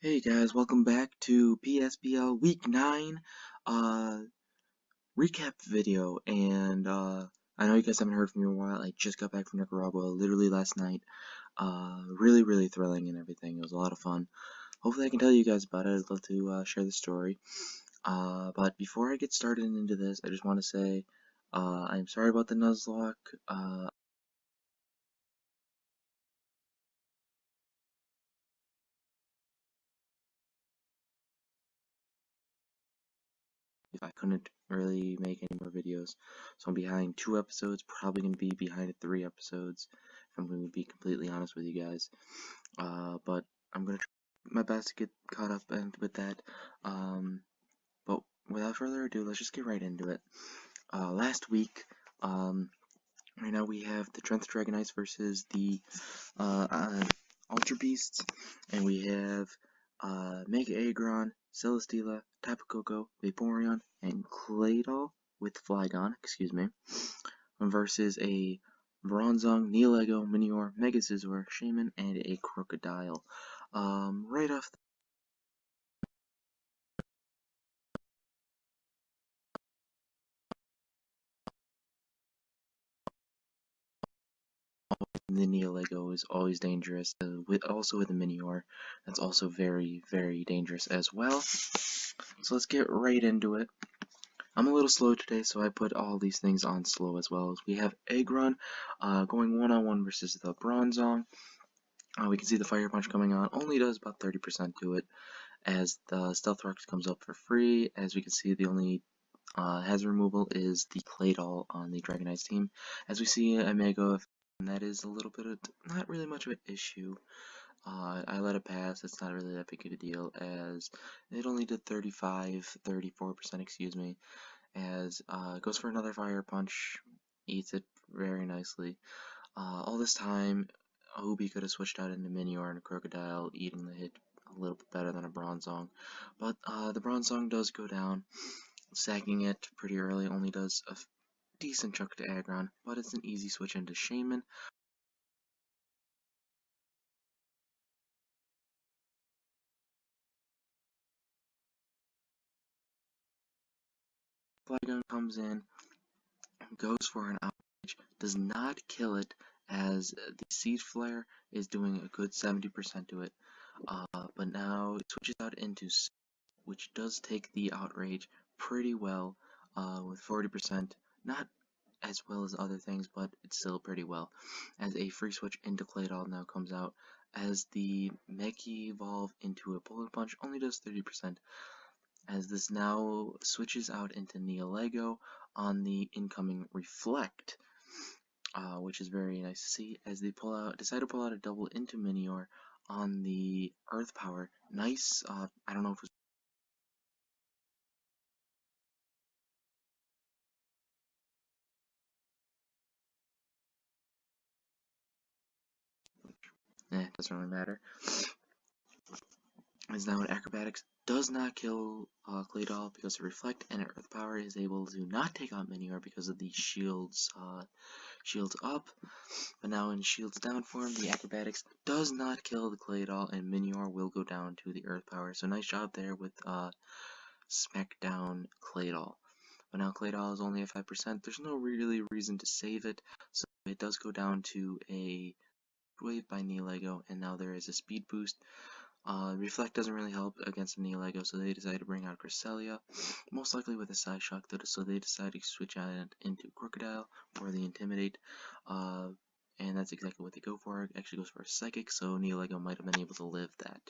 Hey guys, welcome back to PSBL Week 9 uh, recap video. And I know you guys haven't heard from me in a while. I just got back from Nicaragua literally last night. Really thrilling and everything. It was a lot of fun. Hopefully I can tell you guys about it. I'd love to share the story. But before I get started into this, I just want to say I'm sorry about the Nuzlocke. If I couldn't really make any more videos. So I'm behind 2 episodes, probably going to be behind 3 episodes, if I'm going to be completely honest with you guys. But I'm going to try my best to get caught up and with that. But without further ado, let's just get right into it. Last week, right now we have the Trenth Dragonites versus the Ultra Beasts, and we have Mega Aggron, Celesteela, Tapu Koko, Vaporeon, and Claydol with Flygon, versus a Bronzong, Neolego, Minior, Mega Scizor, Shaman, and a Crocodile. Right off the Neolego is always dangerous, also with the Minior, that's also very dangerous as well. So let's get right into it. I'm a little slow today, so I put all these things on slow as well. We have Aggron going one-on-one versus the Bronzong. We can see the Fire Punch coming on, only does about 30% to it, as the Stealth Rock comes up for free. As we can see, the only hazard removal is the Claydol on the Dragonite's team. As we see a Mega, and that is a little bit of, not really much of an issue. I let it pass, it's not really that big of a deal, as it only did 34%, excuse me, as goes for another Fire Punch, eats it very nicely. All this time, Hobie could have switched out into Minior and a Crocodile, eating the hit a little bit better than a Bronzong, but the Bronzong does go down, sacking it pretty early, only does a decent chunk to Aggron, but it's an easy switch into Shaman. Flygon comes in, goes for an outrage, does not kill it, as the Seed Flare is doing a good 70% to it. But now it switches out into, which does take the outrage pretty well, with 40%. Not as well as other things, but it's still pretty well. As a free switch into Claydol now comes out, as the Mega Evolve into a Bullet Punch only does 30%. As this now switches out into Neolego on the incoming Reflect, which is very nice to see, as they decide to pull out a double into Minior on the Earth Power. Nice, I don't know if it was doesn't really matter. As now in Acrobatics does not kill Claydol because of Reflect, and Earth Power is able to not take out Minior because of the shields up. But now in Shields Down form, the Acrobatics does not kill the Claydol, and Minior will go down to the Earth Power. So nice job there with Smackdown Claydol. But now Claydol is only at 5%. There's no really reason to save it, so it does go down to a Wave by Neolego, and now there is a speed boost. Reflect doesn't really help against the Neolego, so they decide to bring out Cresselia, most likely with a Side Shock, so they decide to switch out into Crocodile for the Intimidate, and that's exactly what they go for. It actually goes for a Psychic, so Neolego might have been able to live that.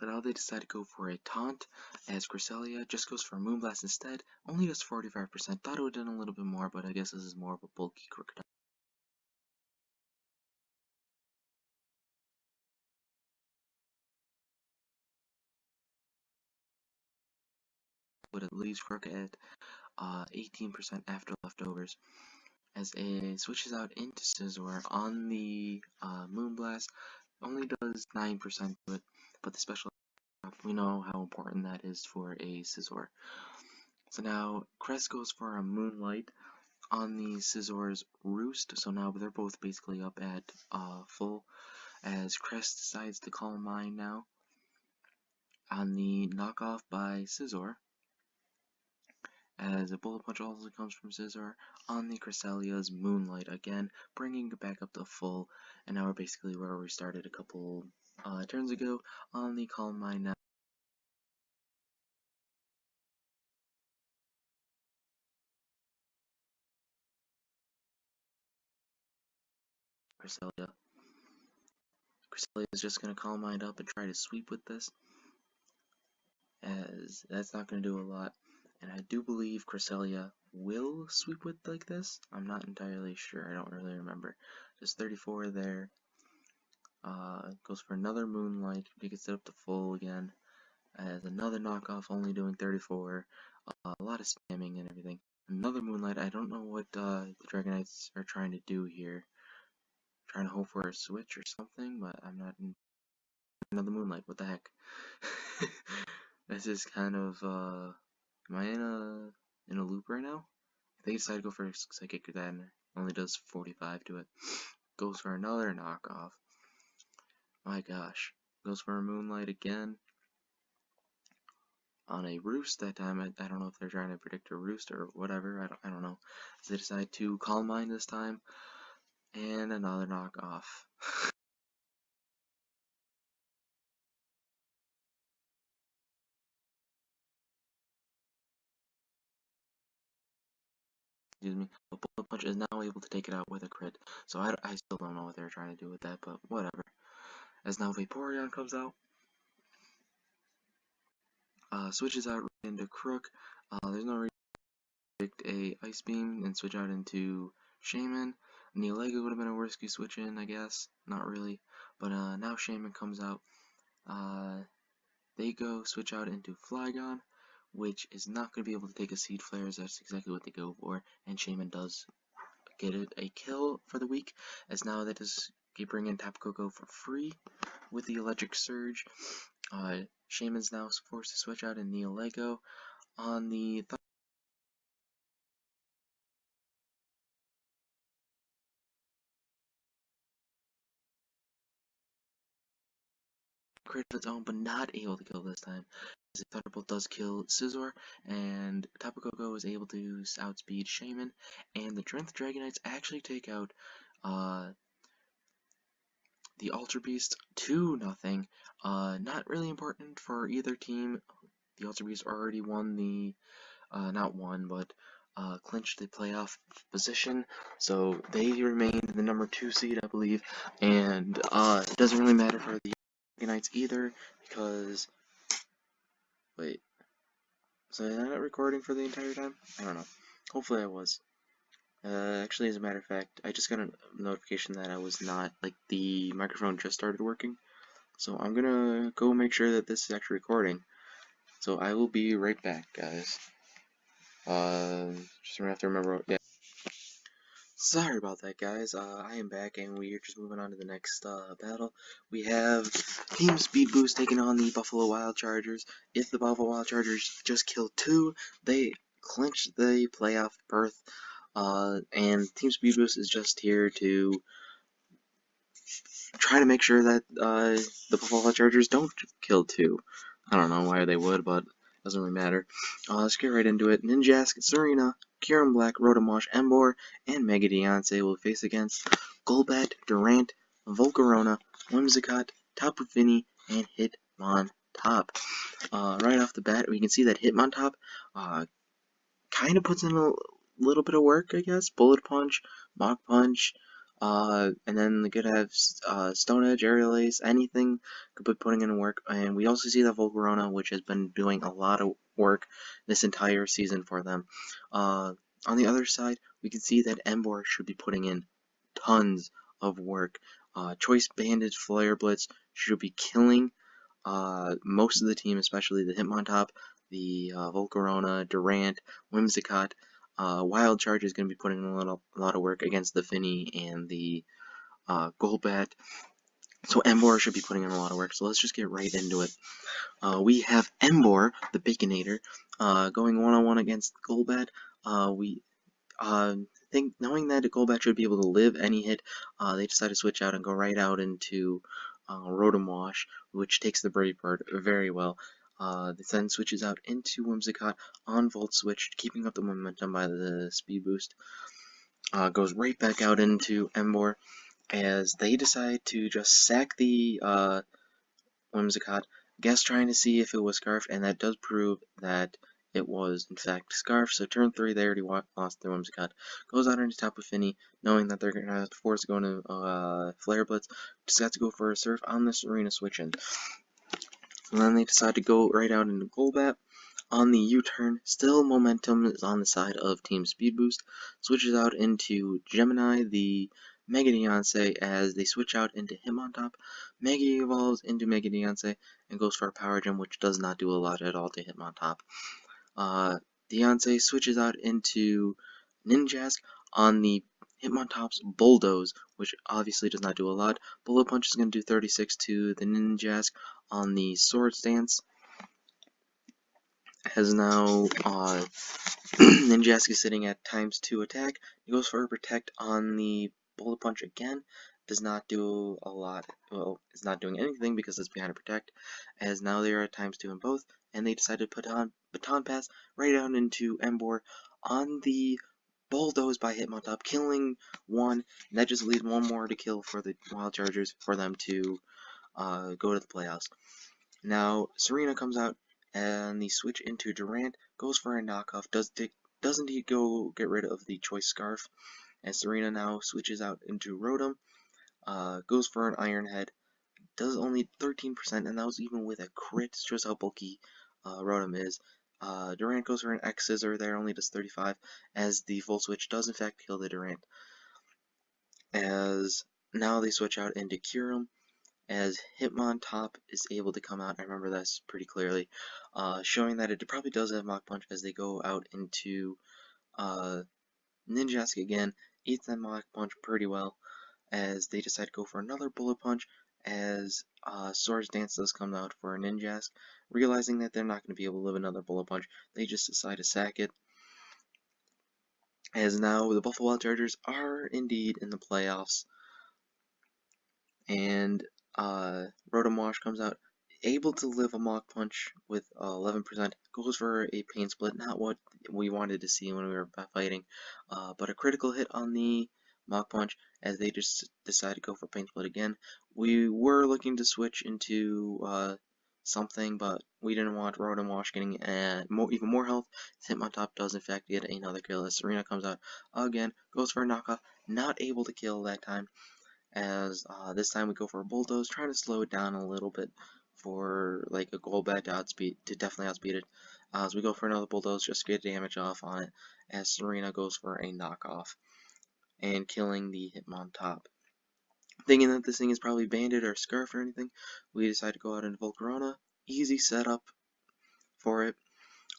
So now they decide to go for a Taunt, as Cresselia just goes for a Moonblast instead, only does 45%. Thought it would have done a little bit more, but I guess this is more of a bulky Crocodile. But it leaves Croc at 18% after leftovers, as it switches out into Scizor on the Moonblast. Only does 9% to it, but the special, we know how important that is for a Scizor. So now Crest goes for a Moonlight on the Scizor's Roost, so now they're both basically up at full, as Crest decides to call mine now on the knockoff by Scizor, as a Bullet Punch also comes from Scizor on the Cresselia's Moonlight again, bringing it back up to full, and now we're basically where we started a couple turns ago on the Calm Mind now. Cresselia is just going to Calm Mind up and try to sweep with this, as that's not going to do a lot. And I do believe Cresselia will sweep with like this. I'm not entirely sure. I don't really remember. Just 34 there. Goes for another Moonlight. He gets it up to full again. As another knockoff, only doing 34. A lot of spamming and everything. Another Moonlight. I don't know what the Dragonites are trying to do here. Trying to hope for a switch or something, but I'm not in another Moonlight. What the heck? This is kind of am I in a loop right now? They decide to go for Psychic Then only does 45 to it. Goes for another knockoff. My gosh. Goes for a Moonlight again. On a Roost that time. I don't know if they're trying to predict a Roost or whatever. I don't know. So they decide to Calm Mind this time. And another knockoff. Excuse me. But Bullet Punch is now able to take it out with a crit. So I still don't know what they're trying to do with that, but whatever. As now Vaporeon comes out. Switches out into Crook. There's no reason to predict a Ice Beam and switch out into Shaman. Neolego would have been a risky switch in, I guess. Not really. But now Shaman comes out. They go switch out into Flygon, which is not going to be able to take a Seed Flares. That's exactly what they go for. And Shaman does get it a kill for the week, as now they just bring in Tapu Koko for free with the Electric Surge. Shaman's now forced to switch out in Neolego on the crit of its own, but not able to kill this time. As Thunderbolt does kill Scizor, and Tapu Koko is able to outspeed Shaman, and the Drenth Dragonites actually take out the Ultra Beast 2-0. Not really important for either team. The Ultra Beast already won the, not won, but clinched the playoff position, so they remain the number 2 seed, I believe, and it doesn't really matter for the Dragonites either, because, wait, so am I not recording for the entire time? I don't know. Hopefully I was. Actually, as a matter of fact, I just got a notification that I was not, like, the microphone just started working. So I'm gonna go make sure that this is actually recording. So I will be right back, guys. Just gonna have to remember, yeah. Sorry about that, guys. I am back, and we are just moving on to the next battle. We have Team Speed Boost taking on the Buffalo Wild Chargers. If the Buffalo Wild Chargers just kill 2, they clinch the playoff berth. And Team Speed Boost is just here to try to make sure that the Buffalo Chargers don't kill 2. I don't know why they would, but it doesn't really matter. Let's get right into it. Ninjask, Serena, Kieran Black, Rotomosh, Emboar, and Mega Deontay will face against Golbat, Durant, Volcarona, Whimsicott, Tapu Fini, and Hitmontop. Right off the bat, we can see that Hitmontop kind of puts in a little bit of work, I guess. Bullet Punch, Mach Punch, and then they could have Stone Edge, Aerial Ace, anything could be putting in work. And we also see that Volcarona, which has been doing a lot of work this entire season for them. On the other side, we can see that Emboar should be putting in tons of work. Choice Banded Flare Blitz should be killing most of the team, especially the Hitmontop, the Volcarona, Durant, Whimsicott. Wild Charge is going to be putting in a lot of work against the Finny and the Golbat. So Emboar should be putting in a lot of work. So let's just get right into it. We have Emboar, the Baconator, going one-on-one against Golbat. Knowing that Golbat should be able to live any hit, they decide to switch out and go right out into Rotom Wash, which takes the Brave Bird very well. It then switches out into Whimsicott on Volt Switch, keeping up the momentum by the speed boost. Goes right back out into Emboar as they decide to just sack the Whimsicott. Guess trying to see if it was Scarf, and that does prove that it was in fact Scarf. So turn 3, they already lost their Whimsicott. Goes out into Tapu Fini, knowing that they're gonna have to force going to Flare Blitz. Just got to go for a Surf on this Arena switch in. And then they decide to go right out into Golbat. On the U-turn, still momentum is on the side of Team Speed Boost. Switches out into Gemini, the Mega Deoncé, as they switch out into Hitmontop. Mega evolves into Mega Deoncé and goes for a Power Gem, which does not do a lot at all to Hitmontop. Deoncé switches out into Ninjask on the Hitmontop's Bulldoze, which obviously does not do a lot. Bullet Punch is going to do 36 to the Ninjask on the Swords Dance. Has now Ninjask is sitting at ×2 attack. He goes for a Protect on the Bullet Punch again. Does not do a lot. Well, it's not doing anything because it's behind a Protect. As now they are at ×2 in both, and they decide to put on Baton Pass right down into Emboar on the Bulldoze by Hitmontop, killing one. And that just leaves one more to kill for the Wild Chargers for them to go to the playoffs. Now Serena comes out and the switch into Durant, goes for a knockoff. Doesn't he go get rid of the Choice Scarf? And Serena now switches out into Rotom, goes for an Iron Head, does only 13%, and that was even with a crit. Shows how bulky Rotom is. Durant goes for an X Scissor there, only does 35, as the full switch does in fact kill the Durant. As now they switch out into Kyurem, as Hitmontop is able to come out. I remember this pretty clearly, showing that it probably does have Mach Punch as they go out into Ninjask again, eats that Mach Punch pretty well, as they decide to go for another Bullet Punch, as Swords Dance does come out for a Ninjask. Realizing that they're not going to be able to live another Bullet Punch, they just decide to sack it. As now the Buffalo Wild Chargers are indeed in the playoffs, and Rotom Wash comes out, able to live a Mach Punch with 11%, goes for a Pain Split, not what we wanted to see when we were fighting, but a critical hit on the Mach Punch as they just decide to go for Pain Split again. We were looking to switch into something, but we didn't want Rotom Wash getting even more health. Hitmontop does in fact get another kill as Serena comes out again, goes for a knockoff, not able to kill that time. As this time we go for a Bulldoze, trying to slow it down a little bit for like a Golbat to definitely outspeed it. As we go for another Bulldoze, just to get damage off on it, as Serena goes for a knockoff and killing the Hitmontop. Thinking that this thing is probably Bandit or Scarf or anything, we decide to go out into Volcarona. Easy setup for it.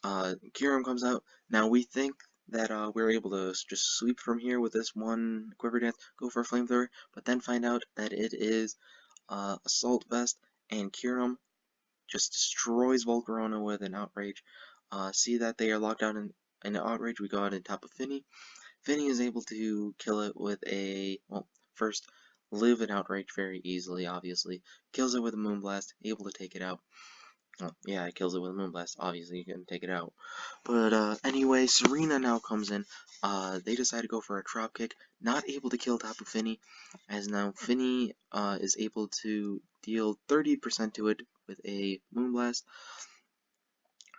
Kyurem comes out. Now we think that we're able to just sweep from here with this one Quiver Dance, go for a Flamethrower, but then find out that it is Assault Vest, and Kyurem just destroys Volcarona with an Outrage. See that they are locked out in an Outrage, we go out on top of Finny. Finny is able to kill it with a, well, first, live an Outrage very easily, obviously. Kills it with a Moonblast, able to take it out. Oh, yeah, it kills it with a Moonblast. Obviously, you can take it out. But anyway, Serena now comes in. They decide to go for a Drop Kick. Not able to kill Tapu Fini, as now Fini is able to deal 30% to it with a Moonblast.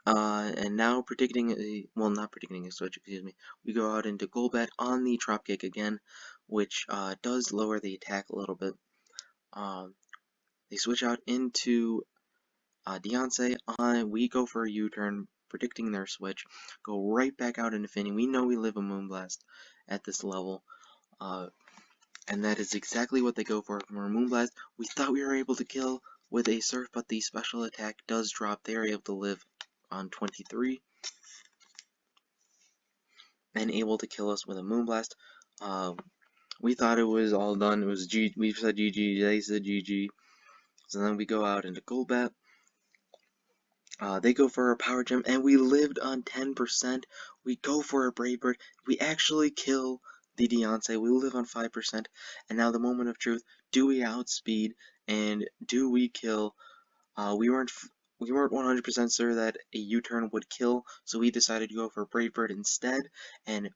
And now predicting a, well, not predicting a switch, excuse me. We go out into Golbat on the Drop Kick again, which does lower the attack a little bit. They switch out into Deoncé, we go for a U-turn, predicting their switch, go right back out into Finny. We know we live a Moonblast at this level, and that is exactly what they go for from our Moonblast. We thought we were able to kill with a Surf, but the special attack does drop. They are able to live on 23, and able to kill us with a Moonblast. We thought it was all done. It was we said GG, they said GG. So then we go out into Golbat. They go for a power gem, and we lived on 10%. We go for a Brave Bird. We actually kill the Deontay. We live on 5%. And now the moment of truth. Do we outspeed, and do we kill? We weren't 100% sure that a U-turn would kill, so we decided to go for a Brave Bird instead, and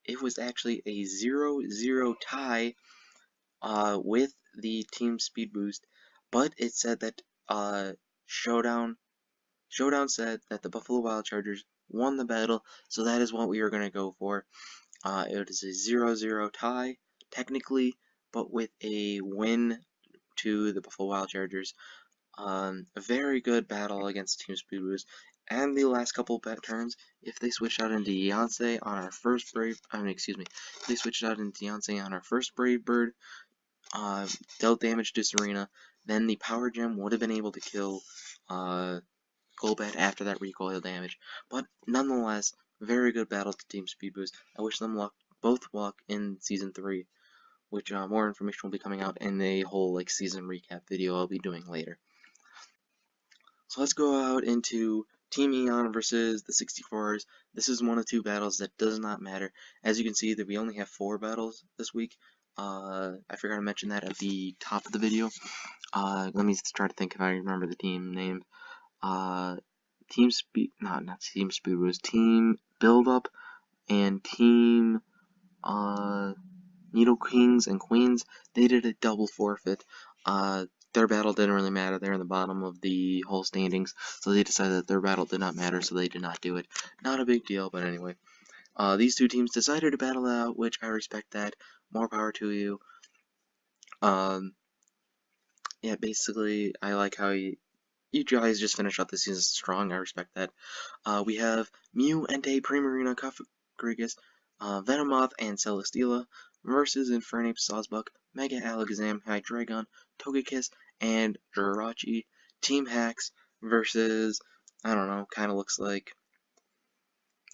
it was actually a 0-0 tie with the team speed boost, but it said that Showdown said that the Buffalo Wild Chargers won the battle, so that is what we are going to go for. It is a 0-0 tie, technically, but with a win to the Buffalo Wild Chargers. A very good battle against Team Speed Boost. And the last couple turns, if they switched out into Beyonce on our first Brave, excuse me, if they switched out into Beyonce on our first Brave Bird, dealt damage to Serena, then the Power Gem would have been able to kill Golbat after that recoil damage. But nonetheless, very good battle to Team Speed Boost. I wish them luck, both luck in Season 3, which more information will be coming out in the whole season recap video I'll be doing later. So let's go out into Team Eon versus the 64s. This is one of two battles that does not matter. As you can see, that we only have 4 battles this week. I forgot to mention that at the top of the video. Let me try to think if I remember the team name. Team Speed, not Team Speed, it was Team Build Up and Team Needle Kings and Queens. They did a double forfeit. Their battle didn't really matter. They're in the bottom of the whole standings, so they decided that their battle did not matter, so they did not do it. Not a big deal, but anyway. These two teams decided to battle out, which I respect that. More power to you. Yeah, basically, I like how you guys just finished out the season strong. I respect that. We have Mew, Entei, Primarina, Cofagrigus, Venomoth, and Celesteela versus Infernape, Sawsbuck, Mega Alakazam, Hydreigon, Togekiss, and Jirachi. Team Hacks versus, I don't know, kind of looks like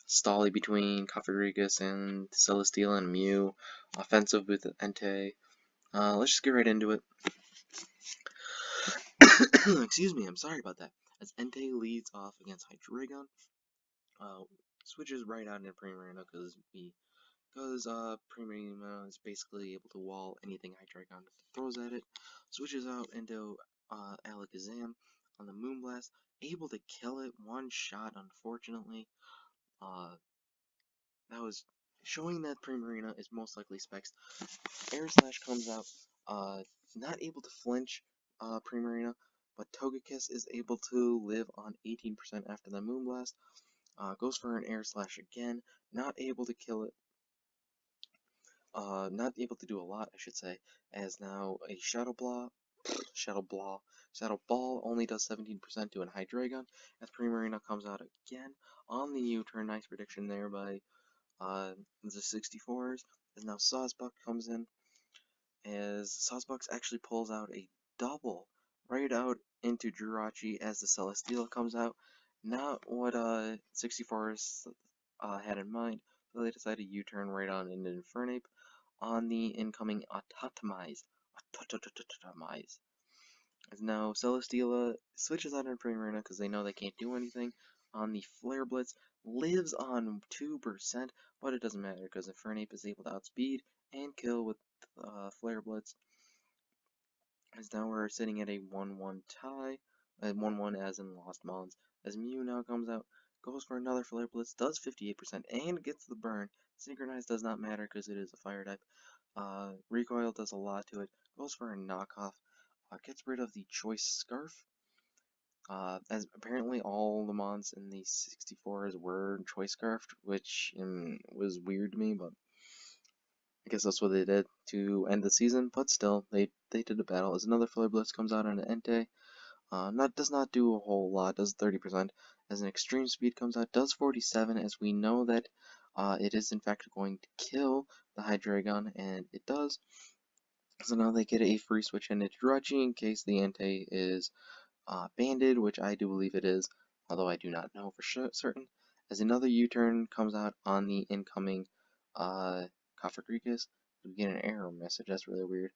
Stolly between Cofagrigus and Celesteela and Mew. Offensive with Entei. Let's just get right into it. Excuse me, I'm sorry about that. As Entei leads off against Hydreigon, switches right out into Primarina because Primarina is basically able to wall anything Hydreigon throws at it. Switches out into Alakazam on the Moonblast, able to kill it one shot. Unfortunately, that was showing that Primarina is most likely Specs. Air Slash comes out, not able to flinch Primarina, but Togekiss is able to live on 18% after the Moonblast. Goes for an Air Slash again, not able to kill it. Not able to do a lot, I should say, as now a Shadow Ball only does 17% to an Hydreigon, as Primarina comes out again on the U-turn. Nice prediction there by the 64s, as now Sawsbuck comes in, as Sawsbuck actually pulls out a double right out into Jirachi as the Celesteela comes out. Not what 64s had in mind, so they decided to U-turn right on into Infernape on the incoming Autotomize. As now Celesteela switches out in Primarina because they know they can't do anything on the Flare Blitz. Lives on 2%, but it doesn't matter because Infernape is able to outspeed and kill with Flare Blitz. As now we're sitting at a 1-1 tie, 1-1 as in Lost Mons. As Mew now comes out, goes for another Flare Blitz, does 58% and gets the burn. Synchronize does not matter because it is a fire type. Recoil does a lot to it, goes for a knockoff, gets rid of the Choice Scarf. As apparently all the mons in the 64s were Choice Scarfed, which was weird to me, but I guess that's what they did to end the season. But still, they did a battle. As another Flare Blitz comes out on an Entei, does not do a whole lot, does 30%. As an Extreme Speed comes out, does 47, as we know that it is in fact going to kill the Hydreigon, and it does. So now they get a free switch into Jirachi in case the Entei is banded, which I do believe it is, although I do not know for certain. As another U-turn comes out on the incoming Cofagrigus, we get an error message. That's really weird.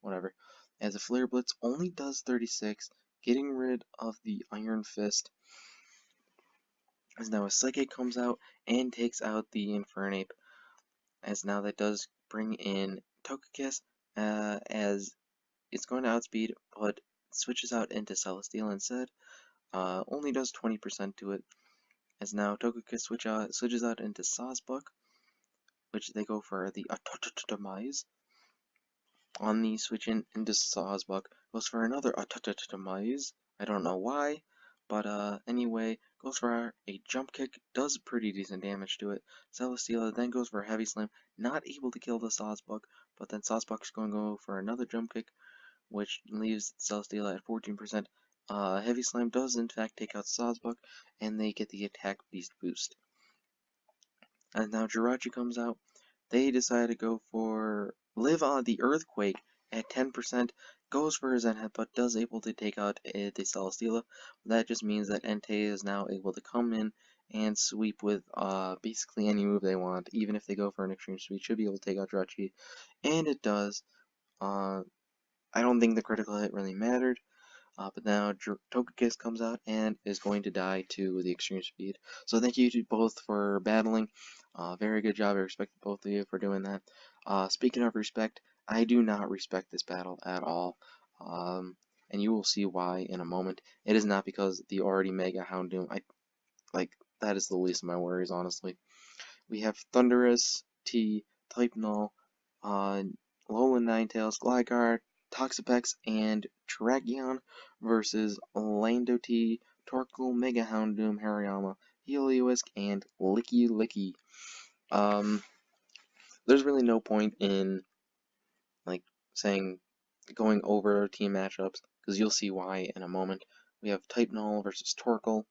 Whatever. As a Flare Blitz only does 36, getting rid of the Iron Fist. As now a Psychic comes out and takes out the Infernape. As now that does bring in Togekiss, as it's going to outspeed, but switches out into Celesteela instead. Only does 20% to it. As now Togekiss switches out into Sawsbuck, which they go for the Atototomize. On the switch into Sawsbuck, goes for another Atototomize. I don't know why, but anyway, goes for a Jump Kick, does pretty decent damage to it. Celesteela then goes for a Heavy Slam, not able to kill the Sawsbuck, but then Sawsbuck's going to go for another Jump Kick, which leaves Celesteela at 14%. Heavy Slam does in fact take out Sawsbuck, and they get the Attack Beast boost. And now Jirachi comes out. They decide to go for Live on the Earthquake at 10%, goes for his Zen but does able to take out the Celesteela. That just means that Entei is now able to come in and sweep with basically any move they want, even if they go for an extreme sweep, should be able to take out Jirachi, and it does. I don't think the critical hit really mattered. But now Togekiss comes out and is going to die to the extreme speed. So thank you to both for battling. Very good job. I respect both of you for doing that. Speaking of respect, I do not respect this battle at all. And you will see why in a moment. It is not because the already Mega Houndoom. That is the least of my worries, honestly. We have Thundurus, T, Type Null, Alolan Ninetales, Gligar, Toxapex, and Terrakion versus Orlando T, Torkoal, Mega Houndoom, Hariyama, Heliolisk, and Licky. There's really no point in saying going over team matchups, because you'll see why in a moment. We have Type Null versus Torkoal,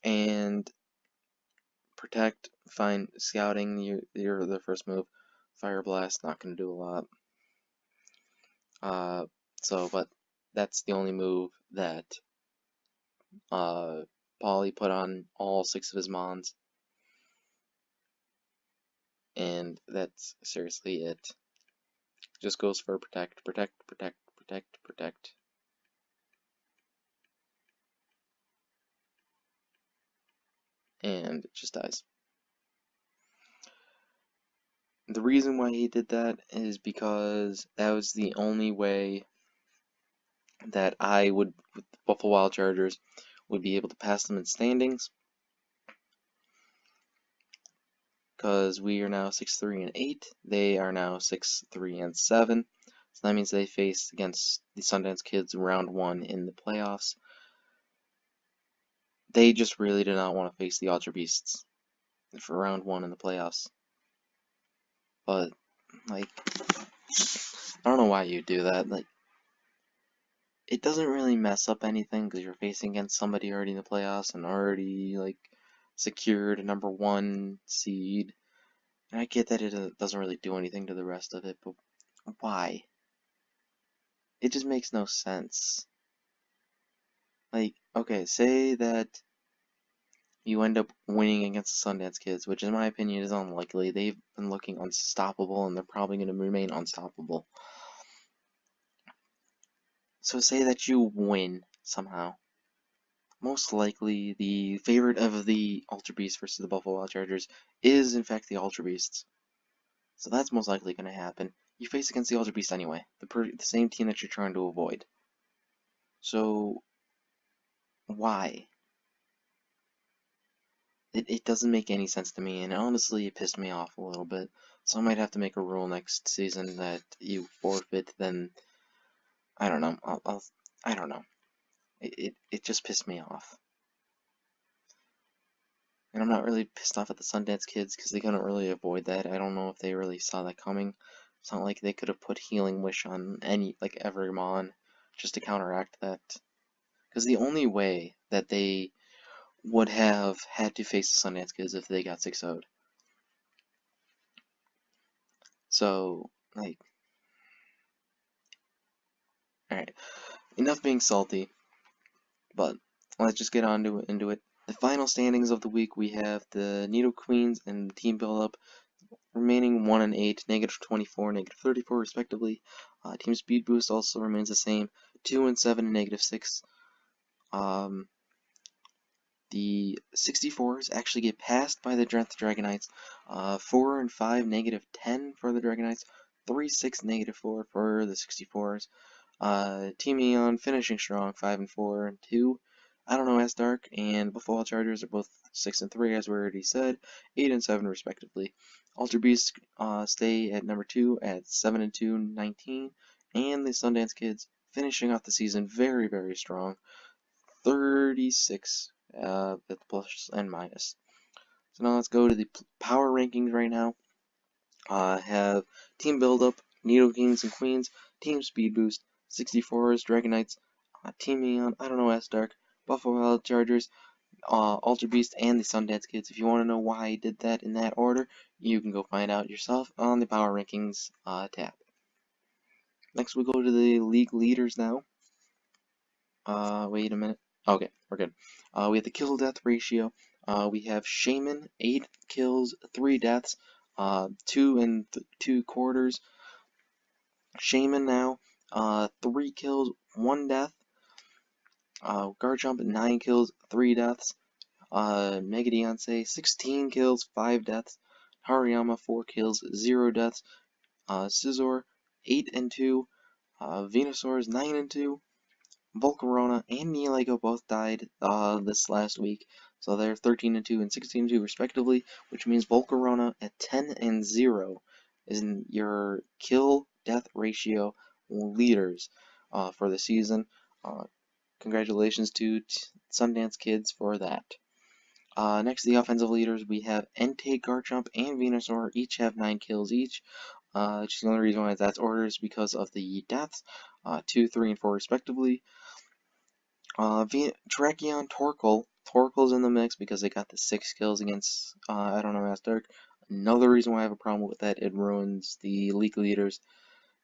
and Protect, fine. Scouting, you're the first move. Fire Blast, not going to do a lot. But that's the only move that Polly put on all 6 of his Mons. And that's seriously it. Just goes for Protect. And it just dies. The reason why he did that is because that was the only way that I would, with the Buffalo Wild Chargers, would be able to pass them in standings. Because we are now 6-3-8, they are now 6-3-7. So that means they face against the Sundance Kids in round 1 in the playoffs. They just really did not want to face the Ultra Beasts for round 1 in the playoffs. But, I don't know why you do that. It doesn't really mess up anything because you're facing against somebody already in the playoffs and already, secured a number 1 seed. And I get that it doesn't really do anything to the rest of it, but why? It just makes no sense. Okay, say that you end up winning against the Sundance Kids, which in my opinion is unlikely. They've been looking unstoppable, and they're probably going to remain unstoppable. So say that you win somehow. Most likely, the favorite of the Ultra Beasts versus the Buffalo Wild Chargers is, in fact, the Ultra Beasts. So that's most likely going to happen. You face against the Ultra Beast anyway, the same team that you're trying to avoid. So, why? It doesn't make any sense to me, and honestly, it pissed me off a little bit. So I might have to make a rule next season that you forfeit. Then I don't know. I don't know. It just pissed me off. And I'm not really pissed off at the Sundance Kids because they couldn't really avoid that. I don't know if they really saw that coming. It's not like they could have put Healing Wish on every Mon just to counteract that. Because the only way that they would have had to face the Sundance Kids if they got 6-0'd. So, alright. Enough being salty. But let's just get into it. The final standings of the week, we have the Nidoqueens and Team Build-Up remaining 1-8, -24, -34 respectively. Team Speed Boost also remains the same, 2-7, -6. The 64s actually get passed by the Dragonites. 4 and 5, -10 for the Dragonites. 3, 6, -4 for the 64s. Team Eon finishing strong, 5 and 4 and 2. I don't know as Dark and Buffalo Chargers are both 6 and 3, as we already said, 8 and 7 respectively. Ultra Beasts stay at number 2 at 7 and 2, 19, and the Sundance Kids finishing off the season very, very strong, 36 at the plus and minus. So now let's go to the power rankings right now. Have Team Build-Up, Needle Kings and Queens, Team Speed Boost, 64s, Dragonites, Team Eon, I don't know, S-Dark, Buffalo Wild Chargers, Ultra Beast, and the Sundance Kids. If you want to know why I did that in that order, you can go find out yourself on the Power Rankings tab. Next, we go to the league leaders now. Wait a minute. Okay, we're good. We have the kill-death ratio. We have Shaman, 8 kills, 3 deaths, 2 and 2 quarters. Shaman now, 3 kills, 1 death. Garchomp, 9 kills, 3 deaths. Mega Deontay, 16 kills, 5 deaths. Hariyama, 4 kills, 0 deaths. Scizor, 8 and 2. Venusaur's 9 and 2. Volcarona and Neolego both died this last week, so they're 13 and 2 and 16 and 2 respectively, which means Volcarona at 10 and 0 is in your kill death ratio leaders for the season. Congratulations to Sundance Kids for that. Next, the offensive leaders, we have Entei, Garchomp, and Venusaur each have 9 kills each. Just the only reason why that's ordered is because of the deaths, 2, 3, and 4 respectively. Terrakion, Torkoal's in the mix because they got the 6 kills against, I don't know, Dark. Another reason why I have a problem with that, it ruins the league leaders,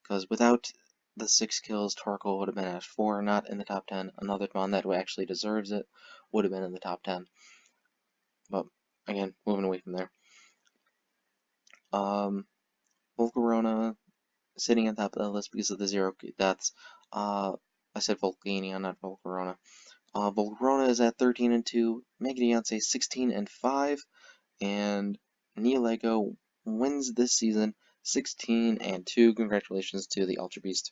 because without the 6 kills, Torkoal would have been at 4, not in the top 10. Another one that actually deserves it would have been in the top 10. But, again, moving away from there. Volcarona sitting on top of the list because of the 0 deaths. I said Volcanion, not Volcarona. Volcarona is at 13 and 2, Mega Deontay 16 and 5, and Neolego wins this season 16 and 2. Congratulations to the Ultra Beast.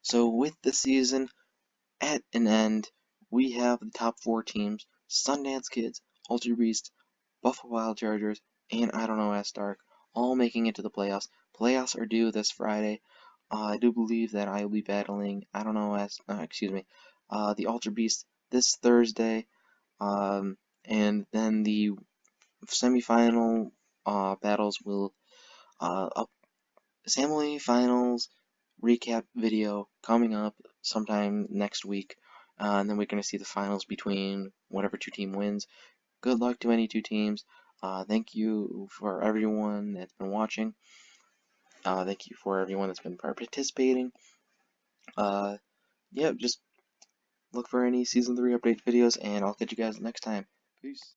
So with the season at an end, we have the top 4 teams: Sundance Kids, Ultra Beast, Buffalo Wild Chargers, and I don't know, S-Dark, all making it to the playoffs. Playoffs are due this Friday. I do believe that I will be battling, I don't know, the Ultra Beast this Thursday, and then the semifinal battles will semifinals recap video coming up sometime next week, and then we're going to see the finals between whatever 2 team wins. Good luck to any 2 teams. Thank you for everyone that's been watching. Thank you for everyone that's been participating. Yeah, just look for any Season 3 update videos, and I'll catch you guys next time. Peace.